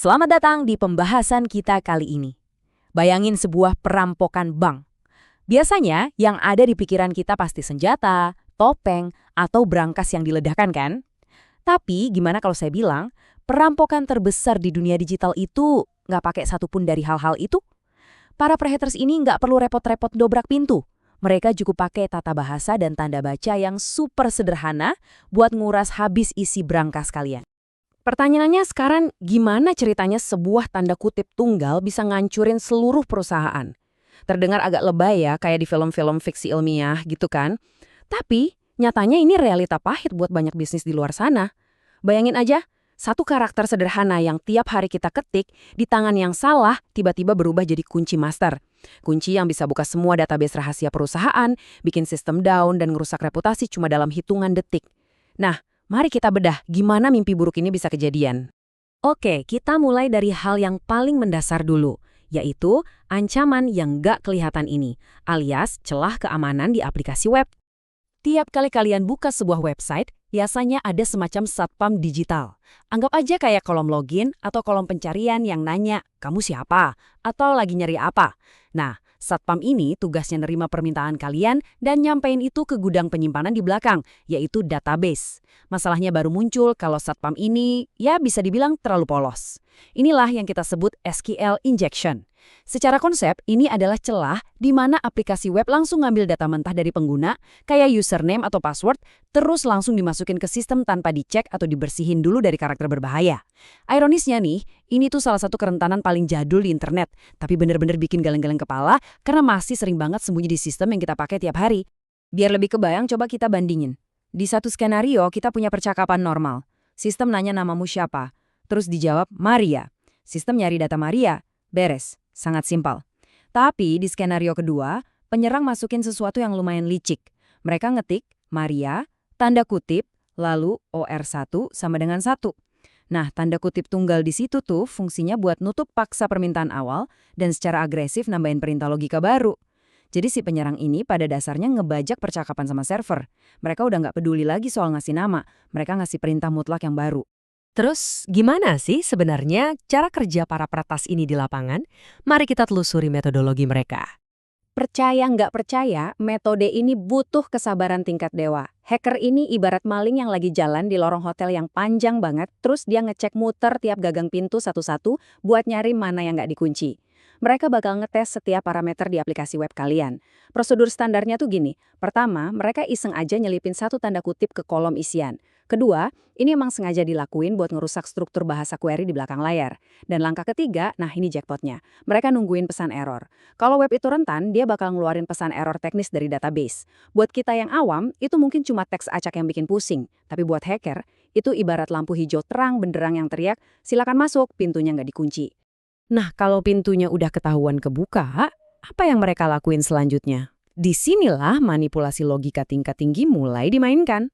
Selamat datang di pembahasan kita kali ini. Bayangin sebuah perampokan bank. Biasanya yang ada di pikiran kita pasti senjata, topeng, atau brankas yang diledakkan kan? Tapi gimana kalau saya bilang, perampokan terbesar di dunia digital itu nggak pakai satupun dari hal-hal itu? Para prehaters ini nggak perlu repot-repot dobrak pintu. Mereka cukup pakai tata bahasa dan tanda baca yang super sederhana buat nguras habis isi brankas kalian. Pertanyaannya sekarang, gimana ceritanya sebuah tanda kutip tunggal bisa ngancurin seluruh perusahaan? Terdengar agak lebay ya, kayak di film-film fiksi ilmiah gitu kan. Tapi, nyatanya ini realita pahit buat banyak bisnis di luar sana. Bayangin aja, satu karakter sederhana yang tiap hari kita ketik, di tangan yang salah, tiba-tiba berubah jadi kunci master. Kunci yang bisa buka semua database rahasia perusahaan, bikin sistem down, dan ngerusak reputasi cuma dalam hitungan detik. Nah, mari kita bedah gimana mimpi buruk ini bisa kejadian. Oke, kita mulai dari hal yang paling mendasar dulu, yaitu ancaman yang nggak kelihatan ini, alias celah keamanan di aplikasi web. Tiap kali kalian buka sebuah website, biasanya ada semacam satpam digital. Anggap aja kayak kolom login atau kolom pencarian yang nanya, kamu siapa? Atau lagi nyari apa? Nah, satpam ini tugasnya nerima permintaan kalian dan nyampein itu ke gudang penyimpanan di belakang, yaitu database. Masalahnya baru muncul kalau satpam ini, ya bisa dibilang terlalu polos. Inilah yang kita sebut SQL injection. Secara konsep, ini adalah celah di mana aplikasi web langsung ngambil data mentah dari pengguna, kayak username atau password, terus langsung dimasukin ke sistem tanpa dicek atau dibersihin dulu dari karakter berbahaya. Ironisnya nih, ini tuh salah satu kerentanan paling jadul di internet, tapi bener-bener bikin galeng-galeng kepala karena masih sering banget sembunyi di sistem yang kita pakai tiap hari. Biar lebih kebayang, coba kita bandingin. Di satu skenario, kita punya percakapan normal. Sistem nanya namamu siapa, terus dijawab Maria. Sistem nyari data Maria, beres. Sangat simpel. Tapi di skenario kedua, penyerang masukin sesuatu yang lumayan licik. Mereka ngetik Maria, tanda kutip, lalu OR1 sama dengan 1. Nah, tanda kutip tunggal di situ tuh fungsinya buat nutup paksa permintaan awal dan secara agresif nambahin perintah logika baru. Jadi si penyerang ini pada dasarnya ngebajak percakapan sama server. Mereka udah nggak peduli lagi soal ngasih nama, mereka ngasih perintah mutlak yang baru. Terus, gimana sih sebenarnya cara kerja para peretas ini di lapangan? Mari kita telusuri metodologi mereka. Percaya nggak percaya, metode ini butuh kesabaran tingkat dewa. Hacker ini ibarat maling yang lagi jalan di lorong hotel yang panjang banget, terus dia ngecek muter tiap gagang pintu satu-satu buat nyari mana yang nggak dikunci. Mereka bakal ngetes setiap parameter di aplikasi web kalian. Prosedur standarnya tuh gini. Pertama, mereka iseng aja nyelipin satu tanda kutip ke kolom isian. Kedua, ini emang sengaja dilakuin buat ngerusak struktur bahasa query di belakang layar. Dan langkah ketiga, nah ini jackpotnya. Mereka nungguin pesan error. Kalau web itu rentan, dia bakal ngeluarin pesan error teknis dari database. Buat kita yang awam, itu mungkin cuma teks acak yang bikin pusing. Tapi buat hacker, itu ibarat lampu hijau terang benderang yang teriak, silakan masuk, pintunya nggak dikunci. Nah, kalau pintunya udah ketahuan kebuka, apa yang mereka lakuin selanjutnya? Disinilah manipulasi logika tingkat tinggi mulai dimainkan.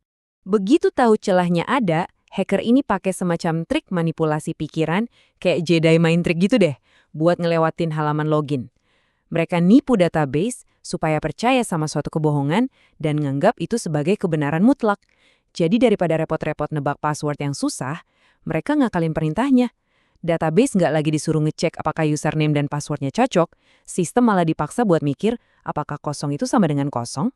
Begitu tahu celahnya ada, hacker ini pakai semacam trik manipulasi pikiran, kayak Jedi main trik gitu deh, buat ngelewatin halaman login. Mereka nipu database supaya percaya sama suatu kebohongan dan nganggap itu sebagai kebenaran mutlak. Jadi daripada repot-repot nebak password yang susah, mereka ngakalin perintahnya. Database nggak lagi disuruh ngecek apakah username dan passwordnya cocok, sistem malah dipaksa buat mikir apakah kosong itu sama dengan kosong.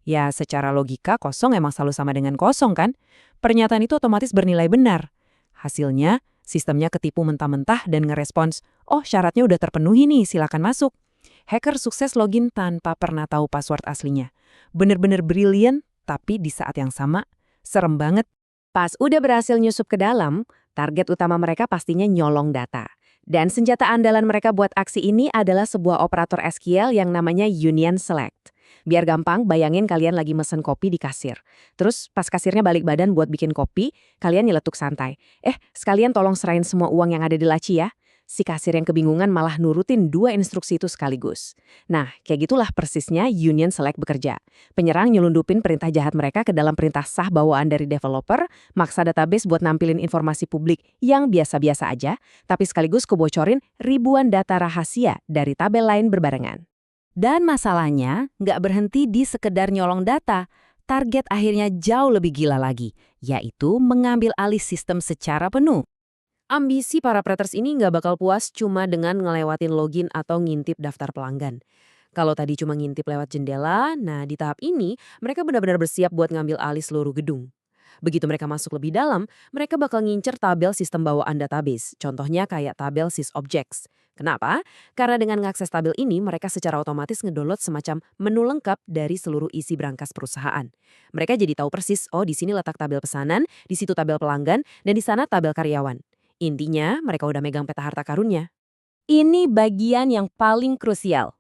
Ya, secara logika kosong emang selalu sama dengan kosong kan? Pernyataan itu otomatis bernilai benar. Hasilnya, sistemnya ketipu mentah-mentah dan ngerespons, oh syaratnya udah terpenuhi nih, silakan masuk. Hacker sukses login tanpa pernah tahu password aslinya. Bener-bener brilian, tapi di saat yang sama, serem banget. Pas udah berhasil nyusup ke dalam, target utama mereka pastinya nyolong data. Dan senjata andalan mereka buat aksi ini adalah sebuah operator SQL yang namanya Union Select. Biar gampang, bayangin kalian lagi mesen kopi di kasir. Terus pas kasirnya balik badan buat bikin kopi, kalian nyeletuk santai. Sekalian tolong serahin semua uang yang ada di laci ya. Si kasir yang kebingungan malah nurutin 2 instruksi itu sekaligus. Nah, kayak gitulah persisnya Union Select bekerja. Penyerang nyelundupin perintah jahat mereka ke dalam perintah sah bawaan dari developer, maksa database buat nampilin informasi publik yang biasa-biasa aja, tapi sekaligus kebocorin ribuan data rahasia dari tabel lain berbarengan. Dan masalahnya nggak berhenti di sekedar nyolong data. Target akhirnya jauh lebih gila lagi, yaitu mengambil alih sistem secara penuh. Ambisi para pretters ini nggak bakal puas cuma dengan ngelewatin login atau ngintip daftar pelanggan. Kalau tadi cuma ngintip lewat jendela, nah di tahap ini mereka benar-benar bersiap buat ngambil alih seluruh gedung. Begitu mereka masuk lebih dalam, mereka bakal ngincer tabel sistem bawaan database. Contohnya kayak tabel sysobjects. Kenapa? Karena dengan mengakses tabel ini, mereka secara otomatis ngedownload semacam menu lengkap dari seluruh isi berangkas perusahaan. Mereka jadi tahu persis, oh di sini letak tabel pesanan, di situ tabel pelanggan, dan di sana tabel karyawan. Intinya, mereka udah megang peta harta karunnya. Ini bagian yang paling krusial.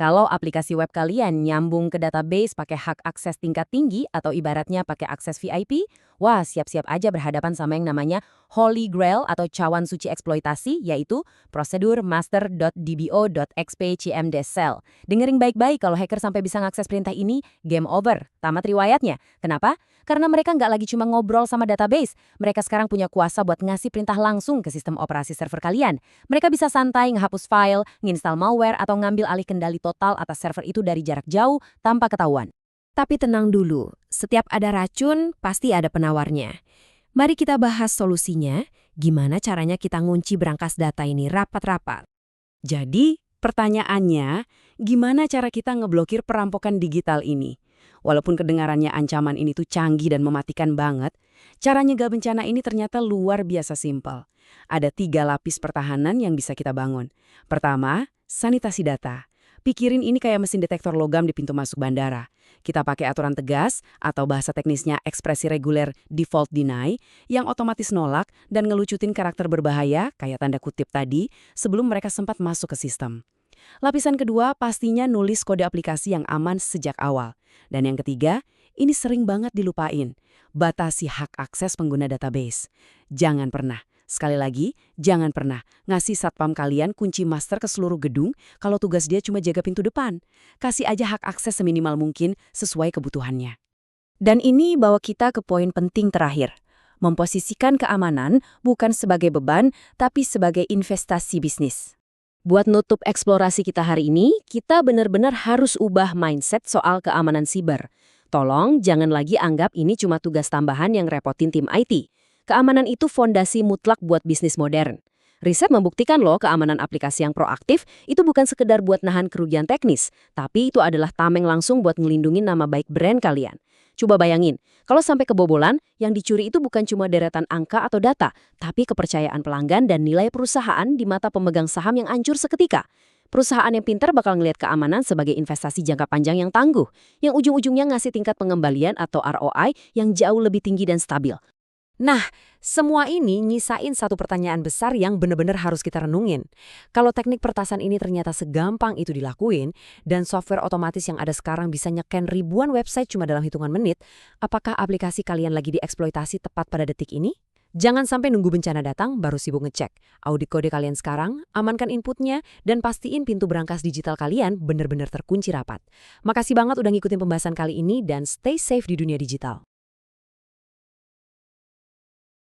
Kalau aplikasi web kalian nyambung ke database pakai hak akses tingkat tinggi atau ibaratnya pakai akses VIP, wah siap-siap aja berhadapan sama yang namanya Holy Grail atau cawan suci eksploitasi, yaitu prosedur master.dbo.xpcmdcell. Dengerin baik-baik, kalau hacker sampai bisa ngakses perintah ini, game over, tamat riwayatnya. Kenapa? Karena mereka nggak lagi cuma ngobrol sama database, mereka sekarang punya kuasa buat ngasih perintah langsung ke sistem operasi server kalian. Mereka bisa santai ngehapus file, nginstal malware, atau ngambil alih kendali total atas server itu dari jarak jauh tanpa ketahuan. Tapi tenang dulu, setiap ada racun pasti ada penawarnya. Mari kita bahas solusinya, gimana caranya kita ngunci berangkas data ini rapat-rapat. Jadi, pertanyaannya, gimana cara kita ngeblokir perampokan digital ini? Walaupun kedengarannya ancaman ini tuh canggih dan mematikan banget, cara nyegah bencana ini ternyata luar biasa simpel. Ada 3 lapis pertahanan yang bisa kita bangun. Pertama, sanitasi data. Pikirin ini kayak mesin detektor logam di pintu masuk bandara. Kita pakai aturan tegas, atau bahasa teknisnya ekspresi reguler default deny, yang otomatis nolak dan ngelucutin karakter berbahaya, kayak tanda kutip tadi, sebelum mereka sempat masuk ke sistem. Lapisan kedua pastinya nulis kode aplikasi yang aman sejak awal. Dan yang ketiga, ini sering banget dilupain. Batasi hak akses pengguna database. Jangan pernah, sekali lagi, jangan pernah ngasih satpam kalian kunci master ke seluruh gedung kalau tugas dia cuma jaga pintu depan. Kasih aja hak akses seminimal mungkin sesuai kebutuhannya. Dan ini bawa kita ke poin penting terakhir. Memposisikan keamanan bukan sebagai beban, tapi sebagai investasi bisnis. Buat nutup eksplorasi kita hari ini, kita benar-benar harus ubah mindset soal keamanan siber. Tolong jangan lagi anggap ini cuma tugas tambahan yang repotin tim IT. Keamanan itu fondasi mutlak buat bisnis modern. Riset membuktikan loh, keamanan aplikasi yang proaktif itu bukan sekedar buat nahan kerugian teknis, tapi itu adalah tameng langsung buat ngelindungin nama baik brand kalian. Coba bayangin, kalau sampai kebobolan, yang dicuri itu bukan cuma deretan angka atau data, tapi kepercayaan pelanggan dan nilai perusahaan di mata pemegang saham yang hancur seketika. Perusahaan yang pintar bakal ngelihat keamanan sebagai investasi jangka panjang yang tangguh, yang ujung-ujungnya ngasih tingkat pengembalian atau ROI yang jauh lebih tinggi dan stabil. Nah, semua ini nyisain satu pertanyaan besar yang benar-benar harus kita renungin. Kalau teknik pertasan ini ternyata segampang itu dilakuin, dan software otomatis yang ada sekarang bisa nyeken ribuan website cuma dalam hitungan menit, apakah aplikasi kalian lagi dieksploitasi tepat pada detik ini? Jangan sampai nunggu bencana datang baru sibuk ngecek. Audit kode kalian sekarang, amankan inputnya, dan pastiin pintu berangkas digital kalian benar-benar terkunci rapat. Makasih banget udah ngikutin pembahasan kali ini, dan stay safe di dunia digital.